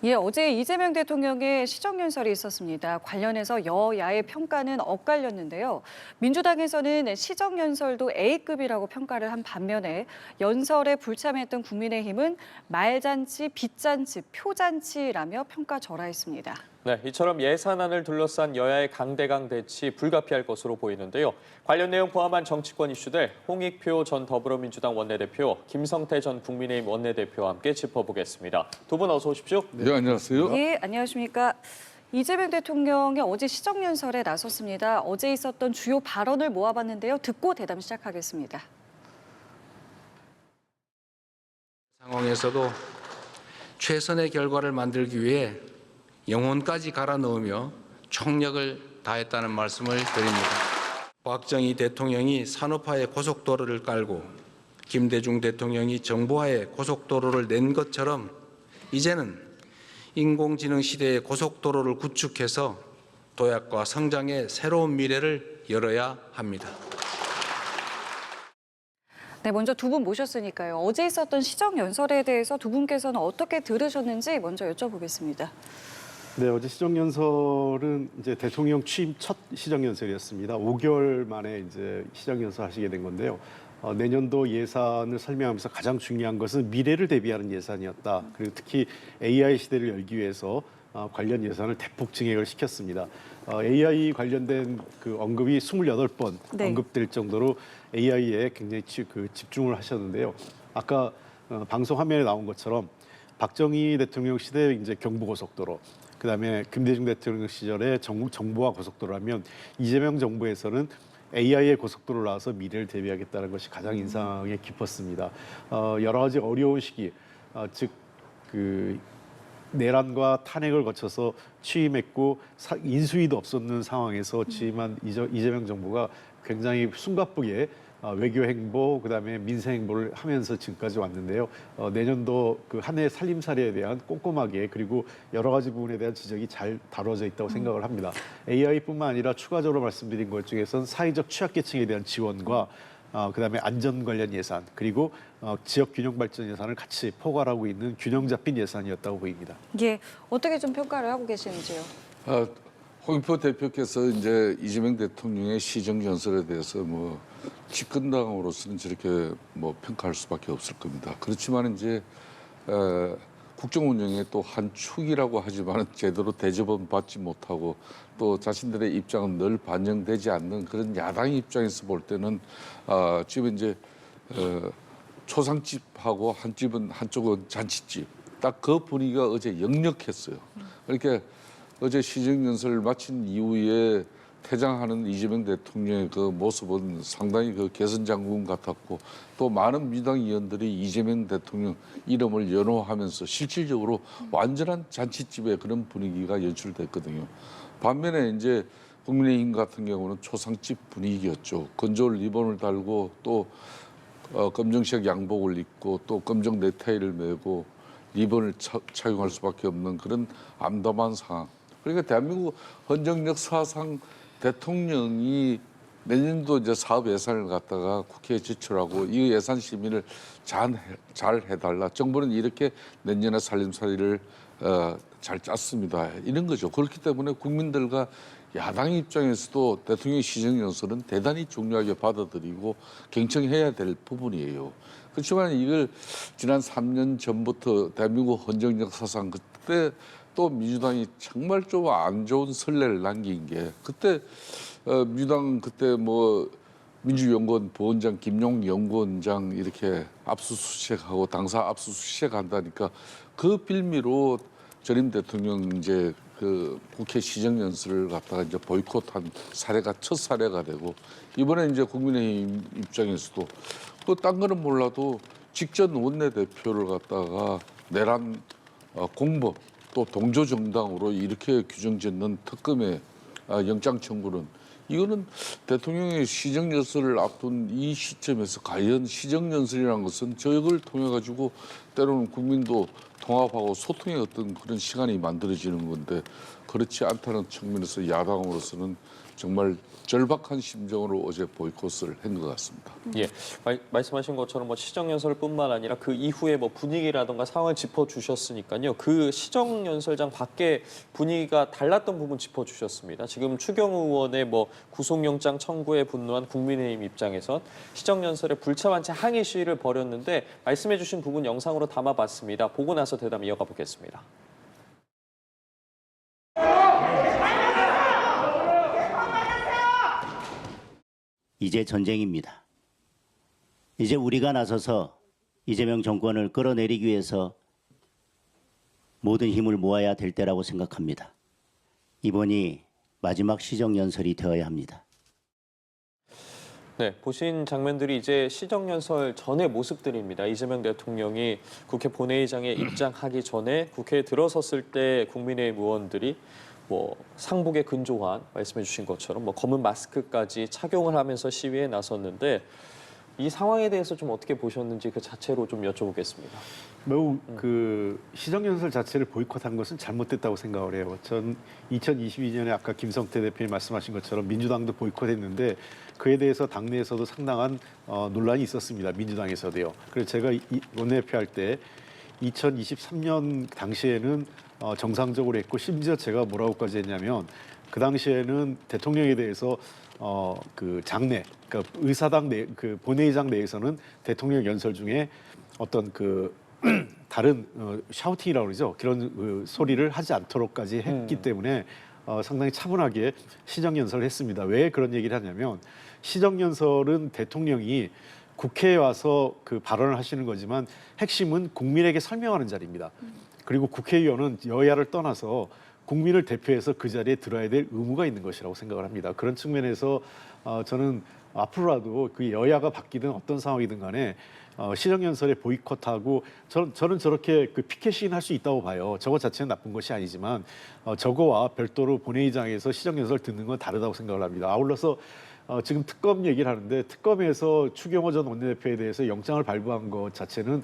예, 어제 이재명 대통령의 시정연설이 있었습니다. 관련해서 여야의 평가는 엇갈렸는데요. 민주당에서는 시정연설도 A급이라고 평가를 한 반면에 연설에 불참했던 국민의힘은 말잔치, 빚잔치, 표잔치라며 평가절하했습니다. 네, 이처럼 예산안을 둘러싼 여야의 강대강 대치 불가피할 것으로 보이는데요. 관련 내용 포함한 정치권 이슈들 홍익표 전 더불어민주당 원내대표, 김성태 전 국민의힘 원내대표와 함께 짚어보겠습니다. 두 분 어서 오십시오. 네, 안녕하세요. 예, 안녕하십니까. 이재명 대통령이 어제 시정연설에 나섰습니다. 어제 있었던 주요 발언을 모아봤는데요. 듣고 대담 시작하겠습니다. 상황에서도 최선의 결과를 만들기 위해 영혼까지 갈아 넣으며 총력을 다했다는 말씀을 드립니다. 박정희 대통령이 산업화의 고속도로를 깔고 김대중 대통령이 정보화의 고속도로를 낸 것처럼 이제는 인공지능 시대의 고속도로를 구축해서 도약과 성장의 새로운 미래를 열어야 합니다. 네, 먼저 두 분 모셨으니까요. 어제 있었던 시정연설에 대해서 두 분께서는 어떻게 들으셨는지 먼저 여쭤보겠습니다. 네, 어제 시정연설은 이제 대통령 취임 첫 시정연설이었습니다. 5개월 만에 이제 시정연설 하시게 된 건데요. 내년도 예산을 설명하면서 가장 중요한 것은 미래를 대비하는 예산이었다. 그리고 특히 AI 시대를 열기 위해서 관련 예산을 대폭 증액을 시켰습니다. AI 관련된 그 언급이 28번 네. 언급될 정도로 AI에 굉장히 집중을 하셨는데요. 아까 방송 화면에 나온 것처럼 박정희 대통령 시대 이제 경부고속도로, 그다음에 김대중 대통령 시절에 정보화 고속도로라면 이재명 정부에서는 AI의 고속도로를 나와서 미래를 대비하겠다는 것이 가장 인상에 깊었습니다. 여러 가지 어려운 시기, 즉 그 내란과 탄핵을 거쳐서 취임했고 인수위도 없었는 상황에서 취임한 이재명 정부가 굉장히 숨가쁘게 외교 행보, 그다음에 민생 행보를 하면서 지금까지 왔는데요. 내년도 그 한 해 살림살이에 대한 꼼꼼하게 그리고 여러 가지 부분에 대한 지적이 잘 다뤄져 있다고 생각을 합니다. AI뿐만 아니라 추가적으로 말씀드린 것 중에서는 사회적 취약계층에 대한 지원과 그다음에 안전 관련 예산 그리고 지역 균형 발전 예산을 같이 포괄하고 있는 균형 잡힌 예산이었다고 보입니다. 예, 어떻게 좀 평가를 하고 계시는지요? 홍익표 대표께서 이제 이재명 대통령의 시정연설에 대해서 뭐 집권당으로서는 저렇게 뭐 평가할 수밖에 없을 겁니다. 그렇지만 이제 국정 운영의 또 한 축이라고 하지만 제대로 대접은 받지 못하고 또 자신들의 입장은 늘 반영되지 않는 그런 야당 입장에서 볼 때는 지금 이제 초상집하고 한쪽은 잔치집 딱 그 분위기가 어제 역력했어요. 그러니까 어제 시정연설을 마친 이후에 퇴장하는 이재명 대통령의 그 모습은 상당히 그 개선장군 같았고 또 많은 민주당 의원들이 이재명 대통령 이름을 연호하면서 실질적으로 완전한 잔치집의 그런 분위기가 연출됐거든요. 반면에 이제 국민의힘 같은 경우는 초상집 분위기였죠. 건조 리본을 달고 또 검정색 양복을 입고 또 검정 넥타이를 메고 리본을 착용할 수밖에 없는 그런 암담한 상황. 그러니까 대한민국 헌정 역사상 대통령이 내년도 이제 사업 예산을 갖다가 국회에 제출하고 이 예산 심의를 잘 해달라. 정부는 이렇게 내년에 살림살이를 잘 짰습니다. 이런 거죠. 그렇기 때문에 국민들과 야당 입장에서도 대통령의 시정연설은 대단히 중요하게 받아들이고 경청해야 될 부분이에요. 그렇지만 이걸 지난 3년 전부터 대한민국 헌정 역사상 그때 또 민주당이 정말 좀 안 좋은 선례를 남긴 게 그때 민주당 그때 뭐 민주연구원 부원장 김용 연구원장 이렇게 압수수색하고 당사 압수수색한다니까 그 빌미로 전임 대통령 이제 그 국회 시정연설을 갖다가 이제 보이콧한 사례가 첫 사례가 되고 이번에 이제 국민의힘 입장에서도 또 딴 거는 몰라도 직전 원내대표를 갖다가 내란 공범 또 동조 정당으로 이렇게 규정짓는 특검의 영장 청구는 이거는 대통령의 시정연설을 앞둔 이 시점에서 과연 시정연설이라는 것은 저걸 통해 가지고 때로는 국민도 통합하고 소통의 어떤 그런 시간이 만들어지는 건데 그렇지 않다는 측면에서 야당으로서는 정말 절박한 심정으로 어제 보이콧을 한 것 같습니다. 예, 말씀하신 것처럼 뭐 시정연설뿐만 아니라 그 이후에 뭐 분위기라든가 상황을 짚어주셨으니까요. 그 시정연설장 밖에 분위기가 달랐던 부분 짚어주셨습니다. 지금 추경호 의원의 뭐 구속영장 청구에 분노한 국민의힘 입장에선 시정연설에 불참한 채 항의 시위를 벌였는데 말씀해주신 부분 영상으로 담아봤습니다. 보고 나서 대담 이어가 보겠습니다. 이제 전쟁입니다. 이제 우리가 나서서 이재명 정권을 끌어내리기 위해서 모든 힘을 모아야 될 때라고 생각합니다. 이번이 마지막 시정연설이 되어야 합니다. 네, 보신 장면들이 이제 시정연설 전의 모습들입니다. 이재명 대통령이 국회 본회의장에 입장하기 전에 국회에 들어섰을 때 국민의힘 의원들이 뭐 상복에 근조한 말씀해 주신 것처럼 뭐 검은 마스크까지 착용을 하면서 시위에 나섰는데 이 상황에 대해서 좀 어떻게 보셨는지 그 자체로 좀 여쭤보겠습니다. 매우 그 시정연설 자체를 보이콧한 것은 잘못됐다고 생각을 해요. 전 2022년에 아까 김성태 대표님 말씀하신 것처럼 민주당도 보이콧했는데 그에 대해서 당내에서도 상당한 논란이 있었습니다. 민주당에서도요. 그래서 제가 원내대표 할 때 2023년 당시에는 정상적으로 했고 심지어 제가 뭐라고까지 했냐면 그 당시에는 대통령에 대해서 그 장내, 그러니까 의사당 내, 그 본회의장 내에서는 대통령 연설 중에 어떤 그 다른 샤우팅이라고 그러죠. 그런 그 소리를 하지 않도록까지 했기 때문에 상당히 차분하게 시정연설을 했습니다. 왜 그런 얘기를 하냐면 시정연설은 대통령이 국회에 와서 그 발언을 하시는 거지만 핵심은 국민에게 설명하는 자리입니다. 그리고 국회의원은 여야를 떠나서 국민을 대표해서 그 자리에 들어야 될 의무가 있는 것이라고 생각을 합니다. 그런 측면에서 저는 앞으로라도 그 여야가 바뀌든 어떤 상황이든 간에 시정연설에 보이콧하고 저는 저렇게 그 피켓 시위는 할 수 있다고 봐요. 저거 자체는 나쁜 것이 아니지만 저거와 별도로 본회의장에서 시정연설 듣는 건 다르다고 생각을 합니다. 아울러서 지금 특검 얘기를 하는데 특검에서 추경호 전 원내대표에 대해서 영장을 발부한 것 자체는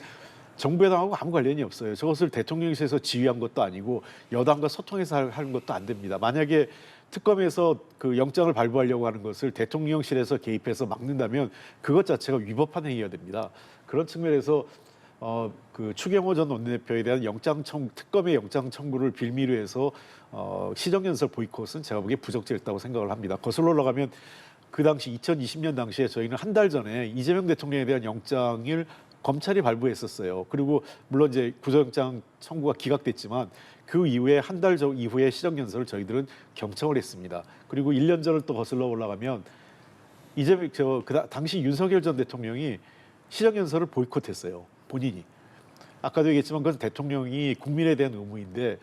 정부 여당하고 아무 관련이 없어요. 저것을 대통령실에서 지휘한 것도 아니고 여당과 소통해서 하는 것도 안 됩니다. 만약에 특검에서 그 영장을 발부하려고 하는 것을 대통령실에서 개입해서 막는다면 그것 자체가 위법한 행위가 됩니다. 그런 측면에서 그 추경호 전 원내대표에 대한 특검의 영장 청구를 빌미로 해서 시정연설 보이콧은 제가 보기에 부적절했다고 생각을 합니다. 거슬러 올라가면 그 당시 2020년 당시에 저희는 한 달 전에 이재명 대통령에 대한 영장을 검찰이 발부했었어요. 그리고 물론 이제 구속영장 청구가 기각됐지만 그 이후에 한 달 이후에 시정연설을 저희들은 경청을 했습니다. 그리고 1년 전을 또 거슬러 올라가면 당시 윤석열 전 대통령이 시정연설을 보이콧했어요. 본인이. 아까도 얘기했지만 그건 대통령이 국민에 대한 의무인데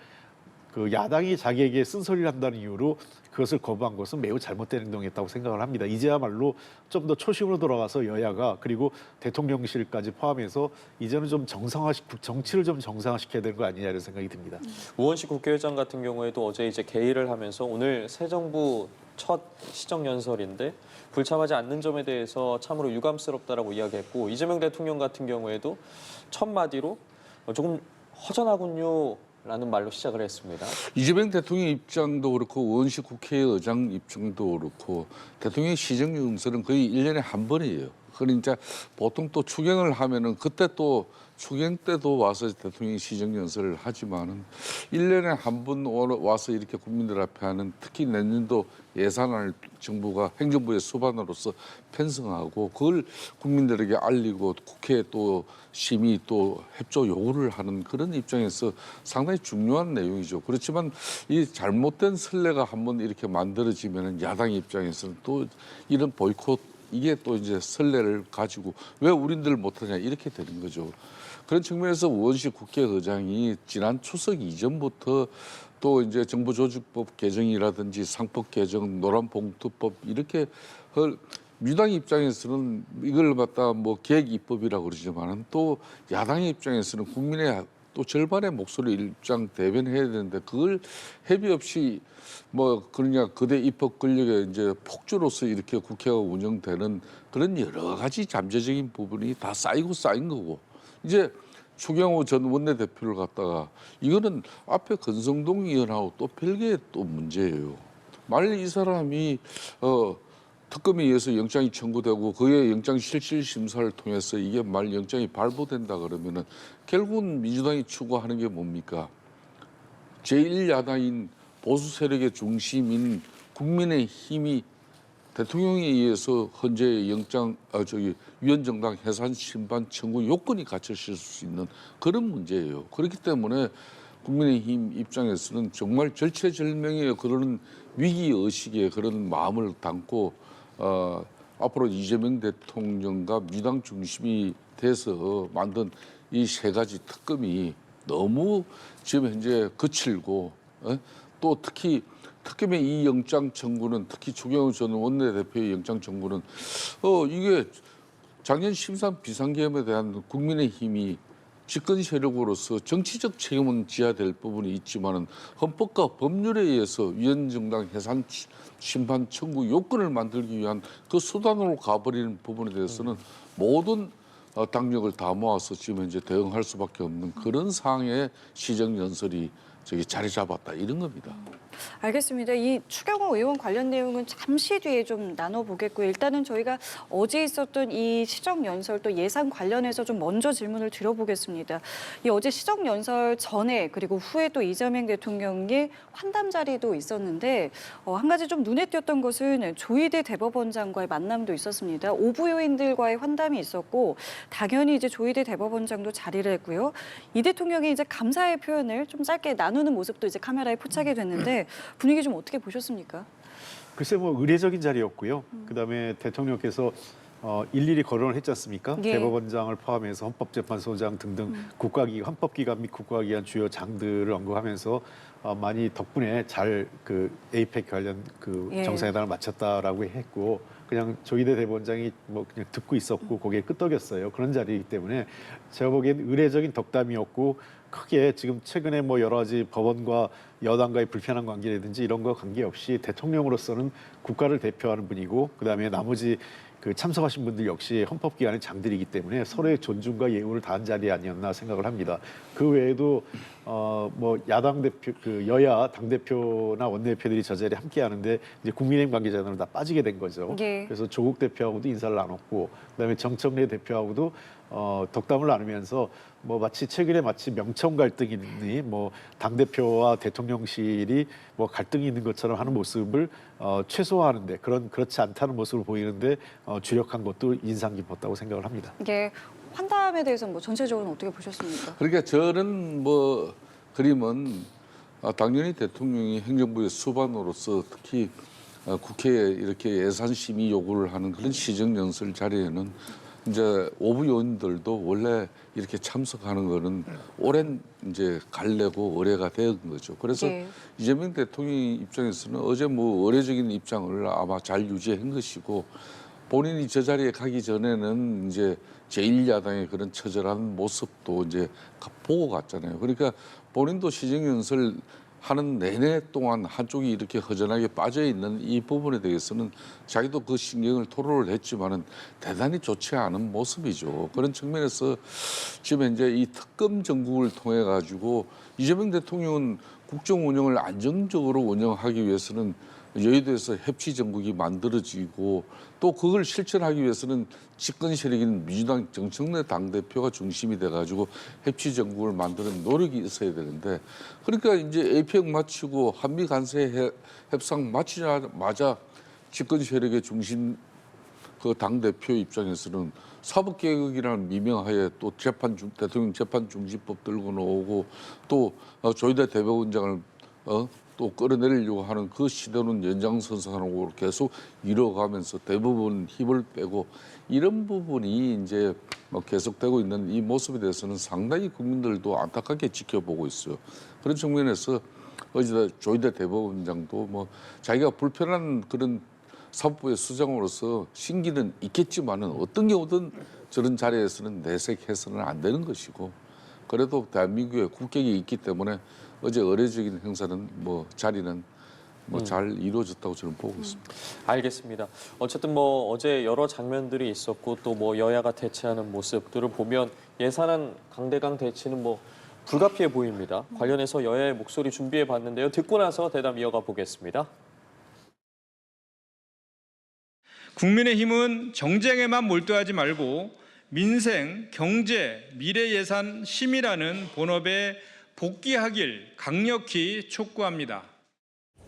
그 야당이 자기에게 쓴소리를 한다는 이유로 그것을 거부한 것은 매우 잘못된 행동이었다고 생각을 합니다. 이제야말로 좀 더 초심으로 돌아가서 여야가 그리고 대통령실까지 포함해서 이제는 좀 정치를 좀 정상화시켜야 되는 거 아니냐 이런 생각이 듭니다. 우원식 국회의장 같은 경우에도 어제 이제 개의를 하면서 오늘 새 정부 첫 시정연설인데 불참하지 않는 점에 대해서 참으로 유감스럽다라고 이야기했고 이재명 대통령 같은 경우에도 첫 마디로 조금 허전하군요. 라는 말로 시작을 했습니다. 이재명 대통령 입장도 그렇고 우원식 국회의장 입장도 그렇고 대통령의 시정연설은 거의 1년에 한 번이에요. 그러니까 보통 또 추경을 하면은 그때 또 추경 때도 와서 대통령이 시정연설을 하지만은 1년에 한 번 와서 이렇게 국민들 앞에 하는 특히 내년도 예산안을 정부가 행정부의 수반으로서 편성하고 그걸 국민들에게 알리고 국회에 또 심의 또 협조 요구를 하는 그런 입장에서 상당히 중요한 내용이죠. 그렇지만 이 잘못된 선례가 한번 이렇게 만들어지면은 야당 입장에서는 또 이런 보이콧 이게 또 이제 선례를 가지고 왜 우린들 못하냐 이렇게 되는 거죠. 그런 측면에서 우원식 국회의장이 지난 추석 이전부터 또 이제 정부조직법 개정이라든지 상법 개정, 노란봉투법 이렇게 민주당 입장에서는 이걸 갖다 뭐 계획 입법이라고 그러지만은 또 야당 입장에서는 국민의 또 절반의 목소리 입장 대변해야 되는데 그걸 협의 없이 뭐 그러냐 그대 입법 권력의 이제 폭주로서 이렇게 국회가 운영되는 그런 여러 가지 잠재적인 부분이 다 쌓이고 쌓인 거고 이제 추경호 전 원내대표를 갖다가 이거는 앞에 권성동 의원하고 또 별개의 또 문제예요. 만일 이 사람이 특검에 의해서 영장이 청구되고 그의 영장 실질 심사를 통해서 이게 만일 영장이 발부된다 그러면은 결국은 민주당이 추구하는 게 뭡니까? 제1야당인 보수 세력의 중심인 국민의힘이 대통령에 의해서 헌재 위헌정당 해산 심판 청구 요건이 갖춰질 수 있는 그런 문제예요. 그렇기 때문에 국민의힘 입장에서는 정말 절체절명의 그런 위기 의식에 그런 마음을 담고 앞으로 이재명 대통령과 민주당 중심이 돼서 만든 이 세 가지 특검이 너무 지금 현재 거칠고 또 특검의 이 영장 청구는 특히 추경호 전 원내대표의 영장 청구는 이게 작년 심상 비상계엄에 대한 국민의힘이 집권 세력으로서 정치적 책임은 져야 될 부분이 있지만은 헌법과 법률에 의해서 위헌정당 해산 심판 청구 요건을 만들기 위한 그 수단으로 가버리는 부분에 대해서는 모든 당력을 다 모아서 지금 현재 대응할 수밖에 없는 그런 상황의 시정연설이 자리 잡았다 이런 겁니다. 알겠습니다. 이 추경호 의원 관련 내용은 잠시 뒤에 좀 나눠보겠고요. 일단은 저희가 어제 있었던 이 시정연설 또 예산 관련해서 좀 먼저 질문을 드려보겠습니다. 이 어제 시정연설 전에 그리고 후에 또 이재명 대통령의 환담 자리도 있었는데 한 가지 좀 눈에 띄었던 것은 조희대 대법원장과의 만남도 있었습니다. 오부 요인들과의 환담이 있었고 당연히 이제 조희대 대법원장도 자리를 했고요. 이 대통령이 이제 감사의 표현을 좀 짧게 나누는 모습도 이제 카메라에 포착이 됐는데 분위기 좀 어떻게 보셨습니까? 글쎄 뭐 의례적인 자리였고요. 그다음에 대통령께서 일일이 거론을 했지 않습니까? 예. 대법원장을 포함해서 헌법재판소장 등등 헌법기관 및 국가기관 주요 장들을 언급하면서 많이 덕분에 잘 그 에이펙 관련 그 예. 정상회담을 마쳤다라고 했고 그냥 조희대 대법원장이 뭐 그냥 듣고 있었고 거기에 끄떡였어요. 그런 자리이기 때문에 제가 보기엔 의례적인 덕담이었고 크게 지금 최근에 뭐 여러 가지 법원과 여당과의 불편한 관계라든지 이런 거 관계없이 대통령으로서는 국가를 대표하는 분이고 그다음에 나머지 그 참석하신 분들 역시 헌법기관의 장들이기 때문에 서로의 존중과 예우를 다한 자리 아니었나 생각을 합니다. 그 외에도 뭐 야당 대표, 그 여야 당 대표나 원내대표들이 저 자리에 함께 하는데 이제 국민의힘 관계자들은 다 빠지게 된 거죠. 예. 그래서 조국 대표하고도 인사를 나눴고 그다음에 정청래 대표하고도 덕담을 나누면서 뭐 마치 최근에 마치 명청 갈등이 있니 뭐 당 대표와 대통령실이 뭐 갈등이 있는 것처럼 하는 모습을 최소화하는데 그렇지 않다는 모습을 보이는데 주력한 것도 인상 깊었다고 생각을 합니다. 이게 환담에 대해서 뭐 전체적으로 어떻게 보셨습니까? 그러니까 저는 뭐 그림은 당연히 대통령이 행정부의 수반으로서 특히 국회에 이렇게 예산 심의 요구를 하는 그런 시정연설 자리에는 이제 오부 요원들도 원래 이렇게 참석하는 거는 오랜 이제 갈래고 의례가 된 거죠. 그래서 네. 이재명 대통령 입장에서는 어제 뭐 의례적인 입장을 아마 잘 유지한 것이고 본인이 저 자리에 가기 전에는 이제 제1야당의 그런 처절한 모습도 이제 보고 갔잖아요. 그러니까 본인도 시정연설 하는 내내 동안 한쪽이 이렇게 허전하게 빠져 있는 이 부분에 대해서는 자기도 그 신경을 토로를 했지만은 대단히 좋지 않은 모습이죠. 그런 측면에서 지금 현재 이 특검 정국을 통해 가지고 이재명 대통령은 국정 운영을 안정적으로 운영하기 위해서는 여의도에서 협치 정국이 만들어지고 또 그걸 실천하기 위해서는 집권 세력인 민주당 정청래 당대표가 중심이 돼가지고 협치 정국을 만드는 노력이 있어야 되는데 그러니까 이제 APEC 마치고 한미 간세 협상 마치자마자 집권 세력의 중심 그 당대표 입장에서는 사법개혁이라는 미명하에 또 대통령 재판중지법 들고 나오고 또 조희대 대법원장을 또 끌어내리려고 하는 그 시도는 연장선상으로 계속 이뤄가면서 대부분 힘을 빼고 이런 부분이 이제 계속되고 있는 이 모습에 대해서는 상당히 국민들도 안타깝게 지켜보고 있어요. 그런 측면에서 어제 조희대 대법원장도 뭐 자기가 불편한 그런 사법부의 수장으로서 신기는 있겠지만은 어떤 경우든 저런 자리에서는 내색해서는 안 되는 것이고 그래도 대한민국에 국격이 있기 때문에 어제 의례적인 행사는 뭐 자리는 뭐 잘 이루어졌다고 저는 보고 있습니다. 알겠습니다. 어쨌든 뭐 어제 여러 장면들이 있었고 또 뭐 여야가 대치하는 모습들을 보면 예산안 강대강 대치는 뭐 불가피해 보입니다. 관련해서 여야의 목소리 준비해 봤는데요. 듣고 나서 대담 이어가 보겠습니다. 국민의힘은 정쟁에만 몰두하지 말고 민생, 경제, 미래 예산 심의라는 본업에 복귀하길 강력히 촉구합니다.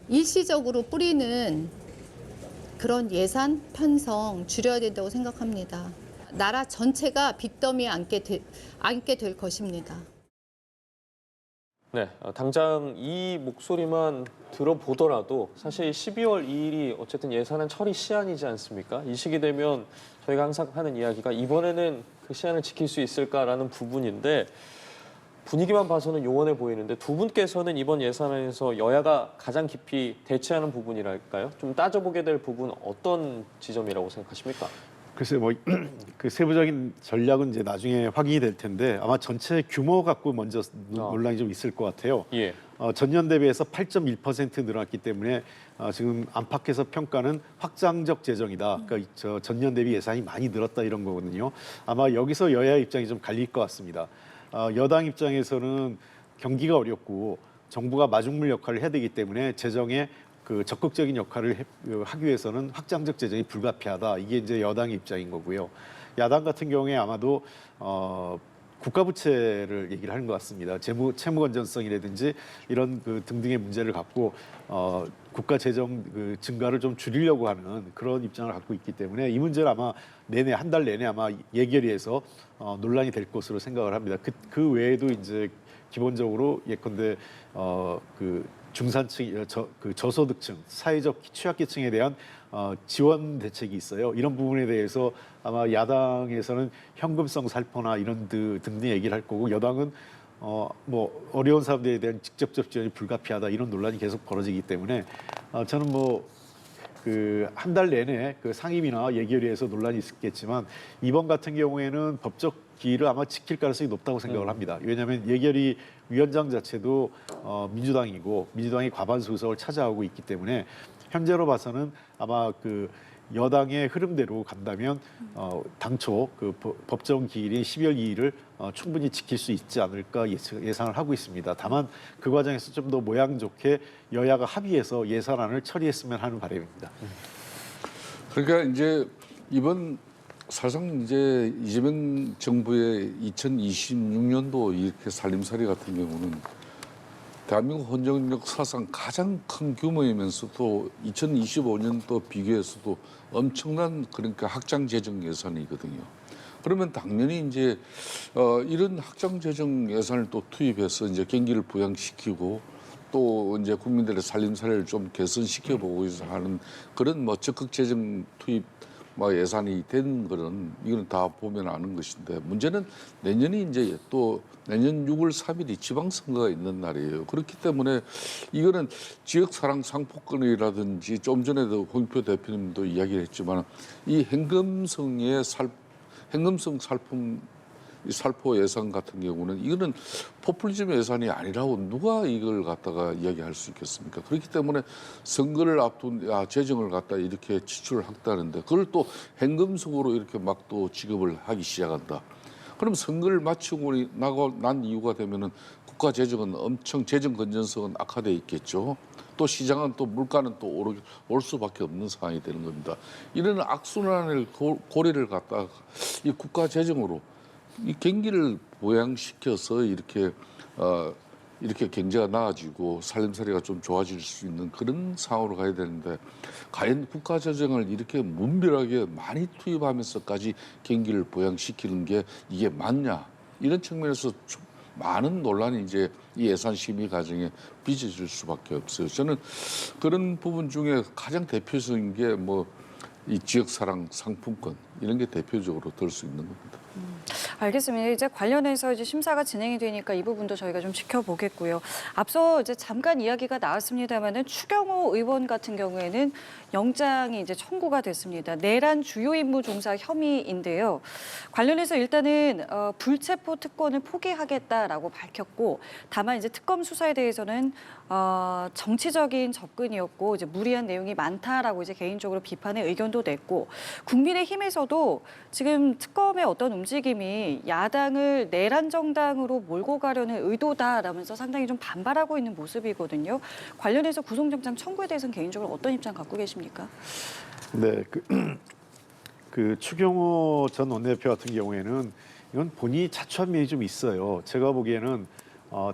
일시적으로 뿌리는 그런 예산 편성 줄여야 된다고 생각합니다. 나라 전체가 빚더미에 앉게 될 것입니다. 네, 당장 이 목소리만 들어보더라도 사실 12월 2일이 어쨌든 예산안 처리 시한이지 않습니까? 이 시기 되면 저희가 항상 하는 이야기가 이번에는 그 시한을 지킬 수 있을까라는 부분인데 분위기만 봐서는 요원해 보이는데 두 분께서는 이번 예산안에서 여야가 가장 깊이 대치하는 부분이랄까요? 좀 따져보게 될 부분 어떤 지점이라고 생각하십니까? 글쎄 뭐 그 세부적인 전략은 이제 나중에 확인이 될 텐데 아마 전체 규모 갖고 먼저 논란이 좀 있을 것 같아요. 예. 전년 대비해서 8.1% 늘어났기 때문에 지금 안팎에서 평가는 확장적 재정이다. 그러니까 저 전년 대비 예산이 많이 늘었다 이런 거거든요. 아마 여기서 여야 입장이 좀 갈릴 것 같습니다. 여당 입장에서는 경기가 어렵고 정부가 마중물 역할을 해야 되기 때문에 재정에 그 적극적인 역할을 하기 위해서는 확장적 재정이 불가피하다. 이게 이제 여당의 입장인 거고요. 야당 같은 경우에 아마도 국가 부채를 얘기를 하는 것 같습니다. 채무 건전성이라든지 이런 그 등등의 문제를 갖고 국가 재정 그 증가를 좀 줄이려고 하는 그런 입장을 갖고 있기 때문에 이 문제를 아마 내내 한 달 내내 아마 예결위에서 논란이 될 것으로 생각을 합니다. 그 외에도 이제 기본적으로 예컨대 그 중산층, 그 저소득층, 사회적 취약계층에 대한 지원 대책이 있어요. 이런 부분에 대해서 아마 야당에서는 현금성 살포나 이런 등등 얘기를 할 거고 여당은 뭐 어려운 사람들에 대한 직접적 지원이 불가피하다 이런 논란이 계속 벌어지기 때문에 저는 뭐 그 한 달 내내 그 상임위나 예결위에서 논란이 있었겠지만 이번 같은 경우에는 법적 기일을 아마 지킬 가능성이 높다고 생각을 합니다. 왜냐하면 예결위 위원장 자체도 민주당이고 민주당이 과반수 의석을 차지하고 있기 때문에 현재로 봐서는 아마 그 여당의 흐름대로 간다면 당초 그 법정 기일인 12월 2일을 충분히 지킬 수 있지 않을까 예상을 하고 있습니다. 다만 그 과정에서 좀 더 모양 좋게 여야가 합의해서 예산안을 처리했으면 하는 바람입니다. 그러니까 이제 이번 사실상 이제 이재명 정부의 2026년도 이렇게 살림살이 같은 경우는 대한민국 헌정력 사상 가장 큰 규모이면서도 2025년도 비교해서도 엄청난 그러니까 확장 재정 예산이거든요. 그러면 당연히 이제 이런 확장 재정 예산을 또 투입해서 이제 경기를 부양시키고 또 이제 국민들의 살림살이를 좀 개선시켜 보고 있어 하는 그런 뭐 적극 재정 투입 뭐 예산이 된 거는 이거는 다 보면 아는 것인데 문제는 내년이 이제 또 내년 6월 3일이 지방선거가 있는 날이에요. 그렇기 때문에 이거는 지역사랑 상품권이라든지 좀 전에도 홍익표 대표님도 이야기를 했지만 이 현금성 살포 예산 같은 경우는 이거는 포퓰리즘 예산이 아니라고 누가 이걸 갖다가 이야기할 수 있겠습니까? 그렇기 때문에 선거를 앞둔 재정을 갖다 이렇게 지출을 했다는데 그걸 또 현금성으로 이렇게 막 또 지급을 하기 시작한다. 그럼 선거를 마치고 난 이유가 되면은 국가 재정은 엄청 재정 건전성은 악화돼 있겠죠. 또 시장은 또 물가는 또 올 수밖에 없는 상황이 되는 겁니다. 이런 악순환을 고리를 갖다가 이 국가 재정으로 이 경기를 보양시켜서 이렇게 경제가 나아지고 살림살이가 좀 좋아질 수 있는 그런 상황으로 가야 되는데 과연 국가 재정을 이렇게 무분별하게 많이 투입하면서까지 경기를 보양시키는 게 이게 맞냐 이런 측면에서 많은 논란이 이제 이 예산 심의 과정에 빚어질 수밖에 없어요. 저는 그런 부분 중에 가장 대표적인 게 뭐 이 지역사랑 상품권 이런 게 대표적으로 들 수 있는 겁니다. 알겠습니다. 이제 관련해서 이제 심사가 진행이 되니까 이 부분도 저희가 좀 지켜보겠고요. 앞서 이제 잠깐 이야기가 나왔습니다만은 추경호 의원 같은 경우에는 영장이 이제 청구가 됐습니다. 내란 주요 임무 종사 혐의인데요. 관련해서 일단은 불체포 특권을 포기하겠다라고 밝혔고, 다만 이제 특검 수사에 대해서는 정치적인 접근이었고 이제 무리한 내용이 많다라고 이제 개인적으로 비판의 의견도 냈고, 국민의힘에서도 지금 특검의 어떤 움직임이 의원이 야당을 내란 정당으로 몰고 가려는 의도다라면서 상당히 좀 반발하고 있는 모습이거든요. 관련해서 구속영장 청구에 대해서는 개인적으로 어떤 입장 갖고 계십니까? 네, 그 추경호 전 원내대표 같은 경우에는 이건 본인이 자초한 면이 좀 있어요. 제가 보기에는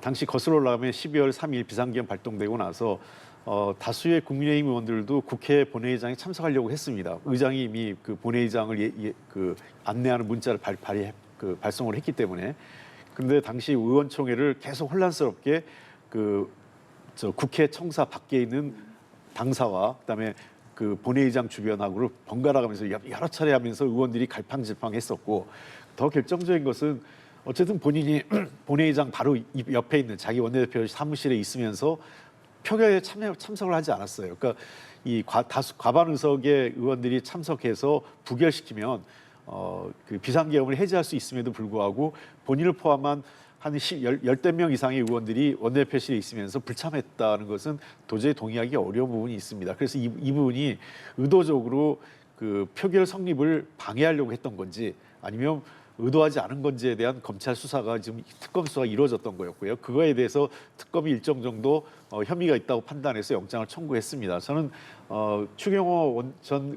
당시 거슬러 올라가면 12월 3일 비상계엄 발동되고 나서 다수의 국민의힘 의원들도 국회 본회의장에 참석하려고 했습니다. 의장이 이미 그 본회의장을 그 안내하는 문자를 발송을 했기 때문에. 근데 당시 의원총회를 계속 혼란스럽게 국회 청사 밖에 있는 당사와 그다음에 그 본회의장 주변하고를 번갈아 가면서 여러 차례 하면서 의원들이 갈팡질팡했었고, 더 결정적인 것은 어쨌든 본인이 본회의장 바로 옆에 있는 자기 원내대표 사무실에 있으면서 표결에 참석을 하지 않았어요. 그러니까 이 과반 의석의 의원들이 참석해서 부결시키면 그 비상계엄을 해제할 수 있음에도 불구하고 본인을 포함한 한 열댓 명 이상의 의원들이 원내대표실에 있으면서 불참했다는 것은 도저히 동의하기 어려운 부분이 있습니다. 그래서 이 부분이 의도적으로 그 표결 성립을 방해하려고 했던 건지 아니면 의도하지 않은 건지에 대한 검찰 수사가 지금 특검 수사가 이루어졌던 거였고요. 그거에 대해서 특검이 일정 정도 혐의가 있다고 판단해서 영장을 청구했습니다. 저는 추경호 전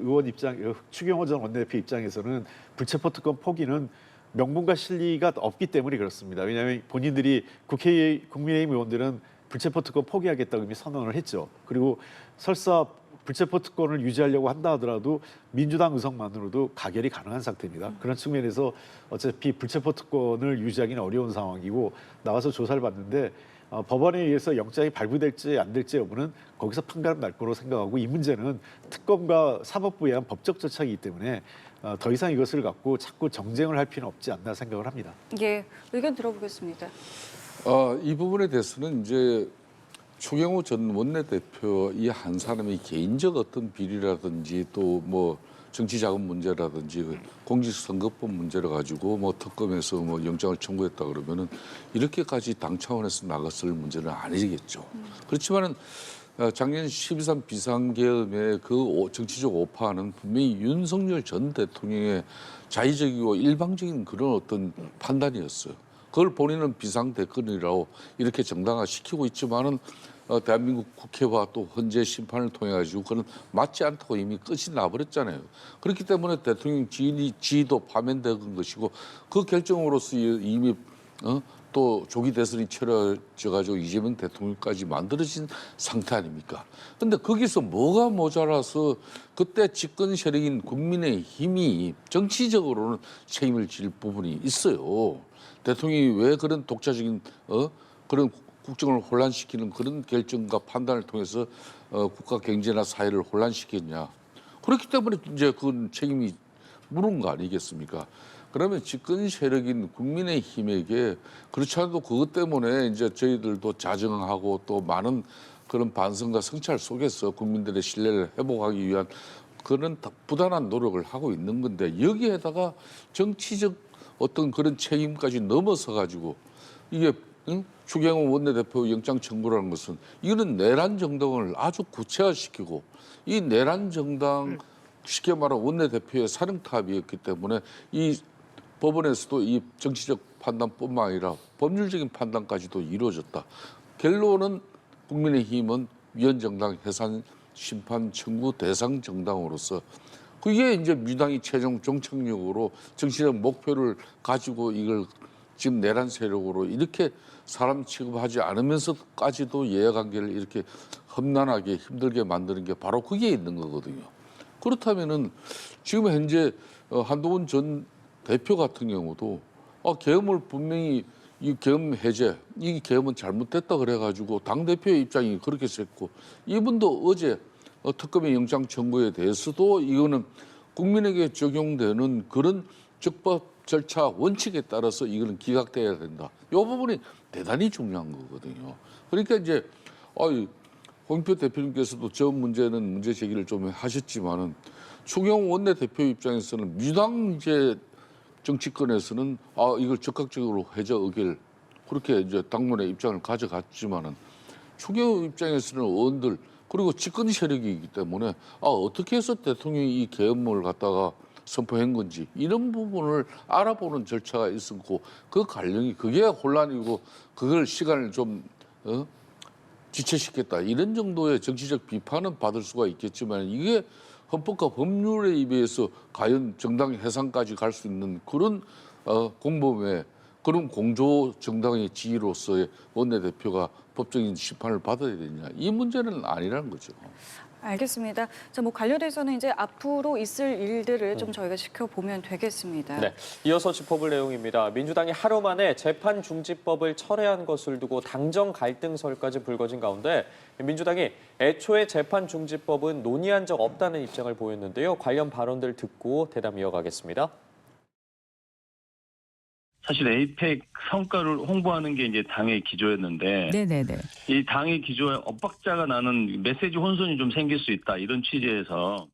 원내대표 입장에서는 불체포 특검 포기는 명분과 실리가 없기 때문에 그렇습니다. 왜냐하면 본인들이 국민의힘 의원들은 불체포 특권 포기하겠다고 이미 선언을 했죠. 그리고 설사 불체포 특권을 유지하려고 한다 하더라도 민주당 의석만으로도 가결이 가능한 상태입니다. 그런 측면에서 어차피 불체포 특권을 유지하기는 어려운 상황이고, 나가서 조사를 받는데 법원에 의해서 영장이 발부될지 안 될지 여부는 거기서 판가름 날 거로 생각하고, 이 문제는 특검과 사법부에 의한 법적 절차이기 때문에 더 이상 이것을 갖고 자꾸 정쟁을 할 필요는 없지 않나 생각을 합니다. 예, 의견 들어보겠습니다. 이 부분에 대해서는 이제 추경호 전 원내대표 이 한 사람의 개인적 어떤 비리라든지 또 뭐 정치자금 문제라든지 공직선거법 문제를 가지고 뭐 특검에서 뭐 영장을 청구했다 그러면은 이렇게까지 당 차원에서 나갔을 문제는 아니겠죠. 그렇지만은 작년 12.3 비상계엄의 그 정치적 오파는 분명히 윤석열 전 대통령의 자의적이고 일방적인 그런 어떤 판단이었어요. 그걸 본인은 비상대권이라고 이렇게 정당화시키고 있지만은 대한민국 국회와 또 헌재 심판을 통해 가지고 그건 맞지 않다고 이미 끝이 나버렸잖아요. 그렇기 때문에 대통령 지위도 파면된 것이고, 그 결정으로서 이미 또 조기 대선이 치러져 가지고 이재명 대통령까지 만들어진 상태 아닙니까? 근데 거기서 뭐가 모자라서 그때 집권 세력인 국민의힘이 정치적으로는 책임을 질 부분이 있어요. 대통령이 왜 그런 독자적인 그런 국정을 혼란시키는 그런 결정과 판단을 통해서 국가 경제나 사회를 혼란시켰냐. 그렇기 때문에 이제 그 책임이 물은 거 아니겠습니까? 그러면 집권 세력인 국민의힘에게 그렇지 않아도 그것 때문에 이제 저희들도 자정하고 또 많은 그런 반성과 성찰 속에서 국민들의 신뢰를 회복하기 위한 그런 부단한 노력을 하고 있는 건데, 여기에다가 정치적 어떤 그런 책임까지 넘어서 가지고 이게 추경호 원내대표 영장 청구라는 것은 이거는 내란 정당을 아주 구체화시키고, 이 내란 정당 쉽게 말하면 원내대표의 사령탑이었기 때문에 이 법원에서도 이 정치적 판단뿐만 아니라 법률적인 판단까지도 이루어졌다. 결론은 국민의힘은 위헌정당 해산 심판 청구 대상 정당으로서 그게 이제 민주당이 최종 정착력으로 정치적 목표를 가지고 이걸 지금 내란 세력으로 이렇게 사람 취급하지 않으면서까지도 이해관계를 이렇게 험난하게 힘들게 만드는 게 바로 그게 있는 거거든요. 그렇다면은 지금 현재 한동훈 전 대표 같은 경우도 계엄을 분명히 이 계엄 해제, 이 계엄은 잘못됐다 그래가지고 당대표의 입장이 그렇게 셌고, 이분도 어제 특검의 영장 청구에 대해서도 이거는 국민에게 적용되는 그런 적법 절차 원칙에 따라서 이거는 기각돼야 된다. 이 부분이 대단히 중요한 거거든요. 그러니까 이제 홍표 대표님께서도 저 문제는 문제 제기를 좀 하셨지만은 추경호 원내대표 입장에서는 민주당 이제 정치권에서는 이걸 적극적으로 해제 의결 그렇게 이제 당론의 입장을 가져갔지만은 추경호 입장에서는 의원들 그리고 집권 세력이기 때문에 어떻게 해서 대통령이 이 계엄을 갖다가 선포한 건지 이런 부분을 알아보는 절차가 있었고 그 관련이 그게 혼란이고 그걸 시간을 좀 지체시켰다 이런 정도의 정치적 비판은 받을 수가 있겠지만 이게 헌법과 법률에 의해서 과연 정당 해산까지 갈 수 있는 그런 공범의 그런 공조 정당의 지위로서의 원내대표가 법적인 심판을 받아야 되냐 이 문제는 아니라는 거죠. 알겠습니다. 자, 뭐 관련해서는 이제 앞으로 있을 일들을 좀 저희가 지켜보면 되겠습니다. 네, 이어서 짚어볼 내용입니다. 민주당이 하루 만에 재판중지법을 철회한 것을 두고 당정 갈등설까지 불거진 가운데 민주당이 애초에 재판중지법은 논의한 적 없다는 입장을 보였는데요. 관련 발언들 듣고 대담 이어가겠습니다. 사실 에이펙 성과를 홍보하는 게 이제 당의 기조였는데 네네네. 이 당의 기조에 엇박자가 나는 메시지 혼선이 좀 생길 수 있다 이런 취지에서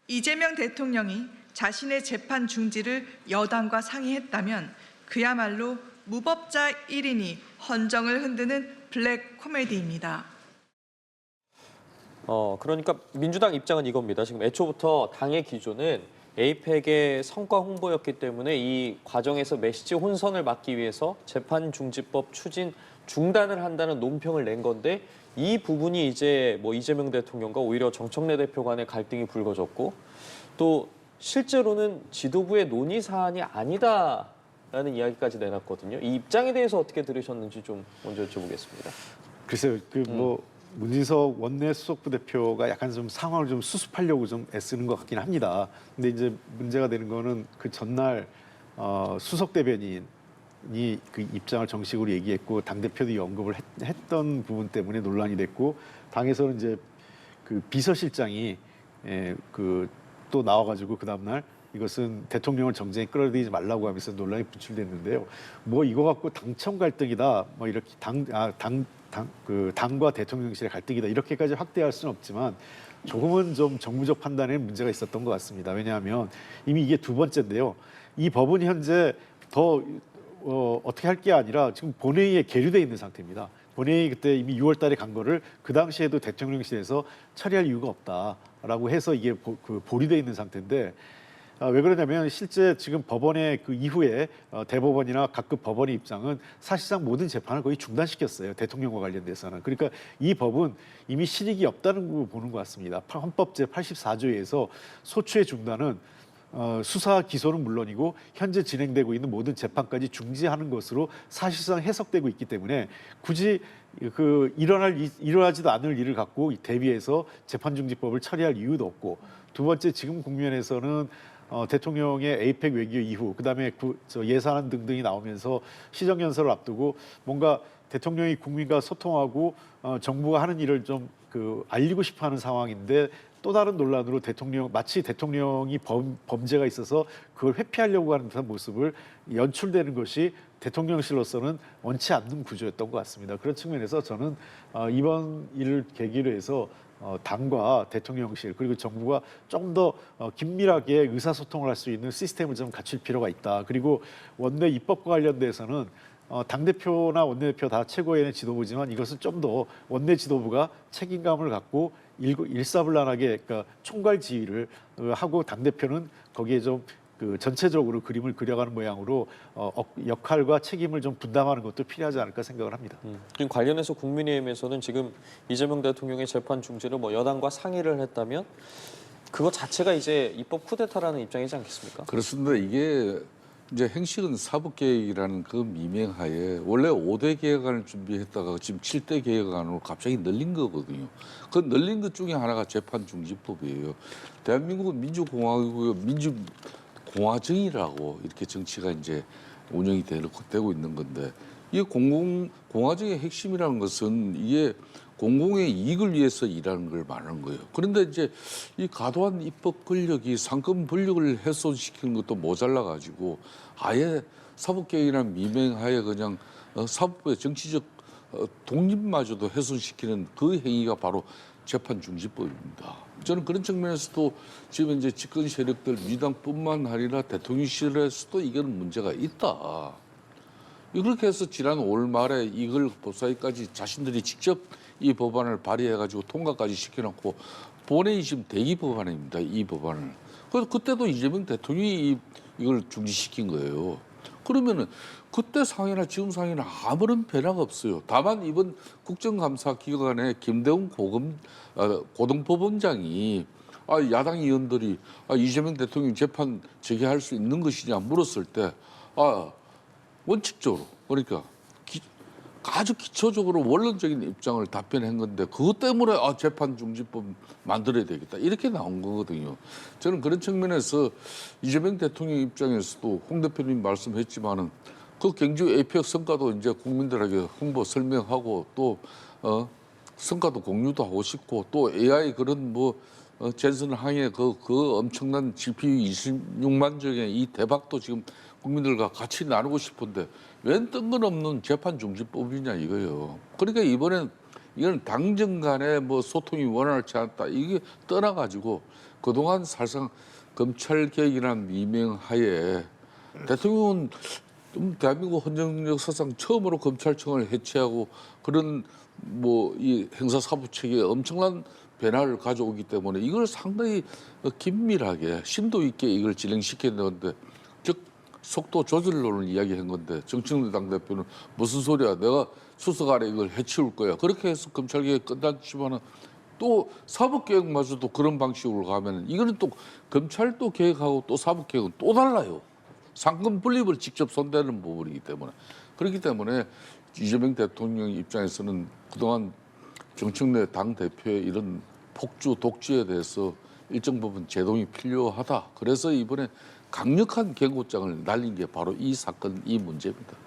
이재명 대통령이 자신의 재판 중지를 여당과 상의했다면 그야말로 무법자 1인이 헌정을 흔드는 블랙 코미디입니다. 그러니까 민주당 입장은 이겁니다. 지금 애초부터 당의 기조는 에이펙의 성과 홍보였기 때문에 이 과정에서 메시지 혼선을 막기 위해서 재판중지법 추진 중단을 한다는 논평을 낸 건데 이 부분이 이제 뭐 이재명 대통령과 오히려 정청래 대표 간의 갈등이 불거졌고 또 실제로는 지도부의 논의 사안이 아니다라는 이야기까지 내놨거든요. 이 입장에 대해서 어떻게 들으셨는지 좀 먼저 여쭤보겠습니다. 글쎄요, 문진석 원내 수석부 대표가 약간 좀 상황을 좀 수습하려고 좀 애쓰는 것 같긴 합니다. 근데 이제 문제가 되는 거는 그 전날 수석 대변인이 그 입장을 정식으로 얘기했고 당 대표도 언급을 했던 부분 때문에 논란이 됐고 당에서는 이제 그 비서실장이 또 나와가지고 그 다음 날 이것은 대통령을 정쟁에 끌어들이지 말라고 하면서 논란이 분출됐는데요. 뭐 이거 갖고 당청 갈등이다, 뭐 이렇게 당과 대통령실의 갈등이다 이렇게까지 확대할 수는 없지만 조금은 좀 정무적 판단에 문제가 있었던 것 같습니다. 왜냐하면 이미 이게 두 번째인데요. 이 법은 현재 더 어떻게 할 게 아니라 지금 본회의에 계류돼 있는 상태입니다. 본회의 그때 이미 6월 달에 간 거를 그 당시에도 대통령실에서 처리할 이유가 없다라고 해서 이게 보류돼 있는 상태인데 왜 그러냐면 실제 지금 법원의 그 이후에 대법원이나 각급 법원의 입장은 사실상 모든 재판을 거의 중단시켰어요. 대통령과 관련돼서는. 그러니까 이 법은 이미 실익이 없다는 걸 보는 것 같습니다. 헌법 제84조에서 소추의 중단은 수사 기소는 물론이고 현재 진행되고 있는 모든 재판까지 중지하는 것으로 사실상 해석되고 있기 때문에 굳이 일어나지도 않을 일을 갖고 대비해서 재판중지법을 처리할 이유도 없고 두 번째 지금 국면에서는 대통령의 에이펙 외교 이후 그다음에 예산안 등등이 나오면서 시정연설을 앞두고 뭔가 대통령이 국민과 소통하고 정부가 하는 일을 좀 알리고 싶어하는 상황인데 또 다른 논란으로 마치 대통령이 범죄가 있어서 그걸 회피하려고 하는 듯한 모습을 연출되는 것이 대통령실로서는 원치 않는 구조였던 것 같습니다. 그런 측면에서 저는 이번 일을 계기로 해서 당과 대통령실 그리고 정부가 좀 더 긴밀하게 의사소통을 할 수 있는 시스템을 좀 갖출 필요가 있다. 그리고 원내 입법과 관련돼서는 당대표나 원내대표 다 최고위원회 지도부지만 이것은 좀 더 원내 지도부가 책임감을 갖고 일사불란하게 그러니까 총괄 지휘를 하고 당대표는 거기에 좀 전체적으로 그림을 그려가는 모양으로 역할과 책임을 좀 분담하는 것도 필요하지 않을까 생각을 합니다. 지금 관련해서 국민의힘에서는 지금 이재명 대통령의 재판 중지를 뭐 여당과 상의를 했다면 그것 자체가 이제 입법 쿠데타라는 입장이지 않겠습니까? 그렇습니다. 이게 이제 행식은 사법개혁이라는 그 미명하에 원래 5대 개혁안을 준비했다가 지금 7대 개혁안으로 갑자기 늘린 거거든요. 그 늘린 것 중에 하나가 재판중지법이에요. 대한민국은 민주공화국이고 민주공화정이라고 이렇게 정치가 이제 운영이 되고 있는 건데 이게 공화정의 핵심이라는 것은 이게 공공의 이익을 위해서 일하는 걸 말하는 거예요. 그런데 이제 이 과도한 입법 권력이 상권 권력을 훼손시키는 것도 모자라 가지고 아예 사법개혁이라는 미명하에 그냥 사법부의 정치적 독립마저도 훼손시키는 그 행위가 바로 재판중지법입니다. 저는 그런 측면에서도 지금 이제 집권 세력들 민주당뿐만 아니라 대통령실에서도 이거는 문제가 있다. 그렇게 해서 지난 5월 말에 이걸 법사위까지 자신들이 직접 이 법안을 발의해가지고 통과까지 시켜놓고 본회의 지금 대기 법안입니다. 이 법안을. 그래서 그때도 이재명 대통령이 이걸 중지시킨 거예요. 그러면은 그때 상황이나 지금 상황이나 아무런 변화가 없어요. 다만 이번 국정감사 기간에 김대웅 고등법원장이 야당 의원들이 이재명 대통령 재판 재개할 수 있는 것이냐 물었을 때 원칙적으로 그러니까 아주 기초적으로 원론적인 입장을 답변한 건데 그것 때문에 재판 중지법 만들어야 되겠다 이렇게 나온 거거든요. 저는 그런 측면에서 이재명 대통령 입장에서도 홍 대표님 말씀했지만은 그 경주 APEC 성과도 이제 국민들에게 홍보 설명하고 또 성과도 공유도 하고 싶고 또 AI 그런 젠슨 항의 그 엄청난 GPU 26만 정의 이 대박도 지금 국민들과 같이 나누고 싶은데 웬 뜬금없는 재판 중지법이냐 이거예요. 그러니까 이번엔 이건 당정 간의 소통이 원활치 않다. 이게 떠나가지고 그동안 사실상 검찰 개혁이라는 미명하에 대통령은 좀 대한민국 헌정 역사상 처음으로 검찰청을 해체하고 그런 이 형사사법 체계에 엄청난 변화를 가져오기 때문에 이걸 상당히 긴밀하게 심도 있게 이걸 진행시켜야 되는데 즉 속도 조절론을 이야기한 건데 정청래 당대표는 무슨 소리야 내가 수석 아래 이걸 해치울 거야 그렇게 해서 검찰개혁 끝났지만은 또 사법개혁마저도 그런 방식으로 가면은 이거는 또 검찰도 개혁하고 또 사법개혁은 또 달라요. 상권 분립을 직접 손대는 부분이기 때문에 그렇기 때문에 이재명 대통령 입장에서는 그동안 정청래 당대표의 이런 폭주 독주에 대해서 일정 부분 제동이 필요하다. 그래서 이번에 강력한 경고장을 날린 게 바로 이 사건, 이 문제입니다.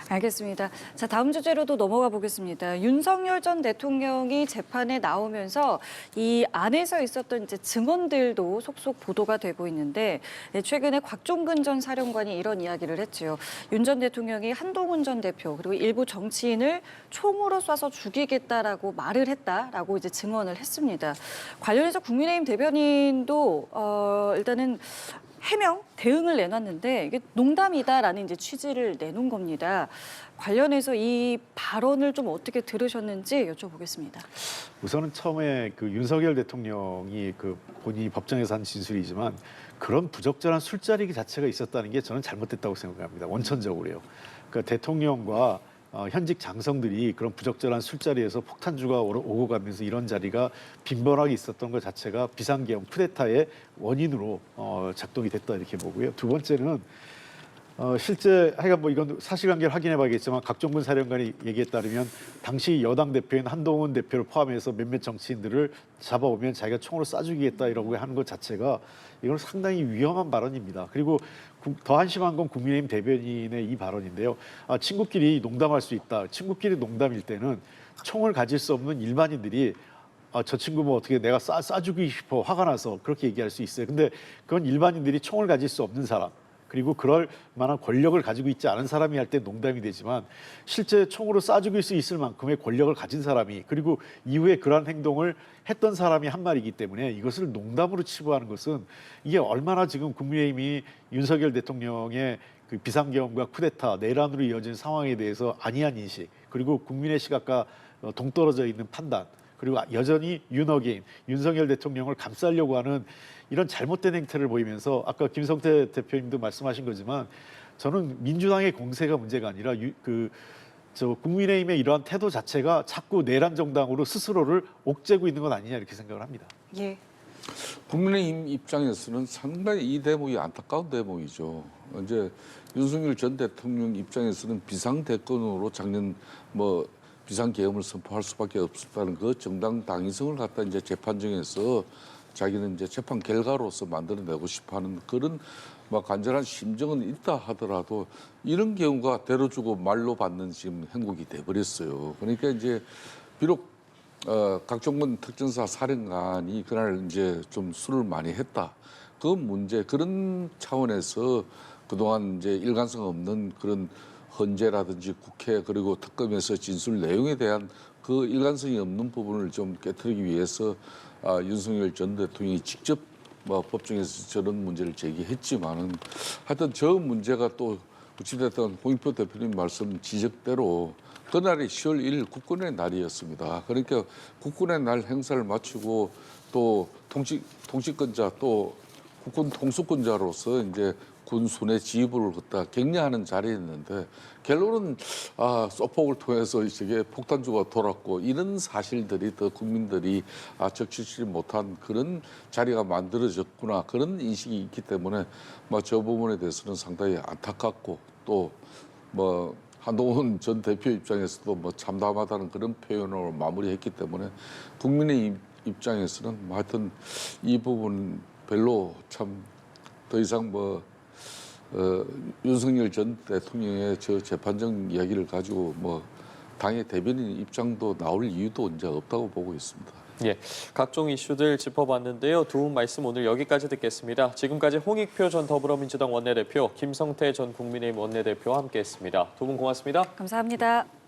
알겠습니다. 자, 다음 주제로도 넘어가 보겠습니다. 윤석열 전 대통령이 재판에 나오면서 이 안에서 있었던 이제 증언들도 속속 보도가 되고 있는데 최근에 곽종근 전 사령관이 이런 이야기를 했죠. 윤 전 대통령이 한동훈 전 대표 그리고 일부 정치인을 총으로 쏴서 죽이겠다라고 말을 했다라고 이제 증언을 했습니다. 관련해서 국민의힘 대변인도 일단은 해명, 대응을 내놨는데 이게 농담이다라는 이제 취지를 내놓은 겁니다. 관련해서 이 발언을 좀 어떻게 들으셨는지 여쭤보겠습니다. 우선은 처음에 그 윤석열 대통령이 본인이 법정에서 한 진술이지만 그런 부적절한 술자리 자체가 있었다는 게 저는 잘못됐다고 생각합니다. 원천적으로요. 그러니까 대통령과 현직 장성들이 그런 부적절한 술자리에서 폭탄주가 오고 가면서 이런 자리가 빈번하게 있었던 것 자체가 비상계엄 쿠데타의 원인으로 작동이 됐다 이렇게 보고요. 두 번째는 실제 하여간 이건 사실관계를 확인해봐야겠지만 곽종근 사령관이 얘기에 따르면 당시 여당 대표인 한동훈 대표를 포함해서 몇몇 정치인들을 잡아오면 자기가 총으로 쏴죽이겠다 이러고 하는 것 자체가 이건 상당히 위험한 발언입니다. 그리고 더 한심한 건 국민의힘 대변인의 이 발언인데요. 친구끼리 농담할 수 있다. 친구끼리 농담일 때는 총을 가질 수 없는 일반인들이 저 친구 어떻게 내가 쏴주기 싶어 화가 나서 그렇게 얘기할 수 있어요. 근데 그건 일반인들이 총을 가질 수 없는 사람 그리고 그럴 만한 권력을 가지고 있지 않은 사람이 할 때 농담이 되지만 실제 총으로 쏴 죽일 수 있을 만큼의 권력을 가진 사람이 그리고 이후에 그러한 행동을 했던 사람이 한 말이기 때문에 이것을 농담으로 치부하는 것은 이게 얼마나 지금 국민의힘이 윤석열 대통령의 그 비상계엄과 쿠데타 내란으로 이어진 상황에 대해서 안이한 인식 그리고 국민의 시각과 동떨어져 있는 판단 그리고 여전히 윤어게인 윤석열 대통령을 감싸려고 하는 이런 잘못된 행태를 보이면서 아까 김성태 대표님도 말씀하신 거지만 저는 민주당의 공세가 문제가 아니라 국민의힘의 이러한 태도 자체가 자꾸 내란 정당으로 스스로를 옥죄고 있는 건 아니냐 이렇게 생각을 합니다. 예. 국민의힘 입장에서는 상당히 이 대목이 안타까운 대목이죠. 이제 윤석열 전 대통령 입장에서는 비상대권으로 작년 비상계엄을 선포할 수밖에 없었다는 그 정당 당위성을 갖다 이제 재판정에서 자기는 이제 재판 결과로서 만들어내고 싶어하는 그런 간절한 심정은 있다 하더라도 이런 경우가 대로주고 말로 받는 지금 행국이 돼버렸어요. 그러니까 이제 비록 곽종근 특전사 사령관이 그날 이제 좀 술을 많이 했다. 그 문제 그런 차원에서 그동안 이제 일관성 없는 그런 헌재라든지 국회 그리고 특검에서 진술 내용에 대한 그 일관성이 없는 부분을 좀 깨트리기 위해서 윤석열 전 대통령이 직접 법정에서 저런 문제를 제기했지만은 하여튼 저 문제가 또 어찌됐든 홍익표 대표님 말씀 지적대로 그날이 10월 1일 국군의 날이었습니다. 그러니까 국군의 날 행사를 마치고 또 통치권자 또 국군 통수권자로서 이제 군순의 지휘부를 갖다 격려하는 자리였는데 결론은 소폭을 통해서 이게 폭탄주가 돌았고 이런 사실들이 더 국민들이 적시치 못한 그런 자리가 만들어졌구나 그런 인식이 있기 때문에 저 부분에 대해서는 상당히 안타깝고 또 한동훈 전 대표 입장에서도 참담하다는 그런 표현으로 마무리했기 때문에 국민의 입장에서는 하여튼 이 부분 별로 참 더 이상 윤석열 전 대통령의 저 재판정 이야기를 가지고 당의 대변인 입장도 나올 이유도 이제 없다고 보고 있습니다. 예, 각종 이슈들 짚어봤는데요. 두 분 말씀 오늘 여기까지 듣겠습니다. 지금까지 홍익표 전 더불어민주당 원내대표, 김성태 전 국민의힘 원내대표와 함께했습니다. 두 분 고맙습니다. 감사합니다.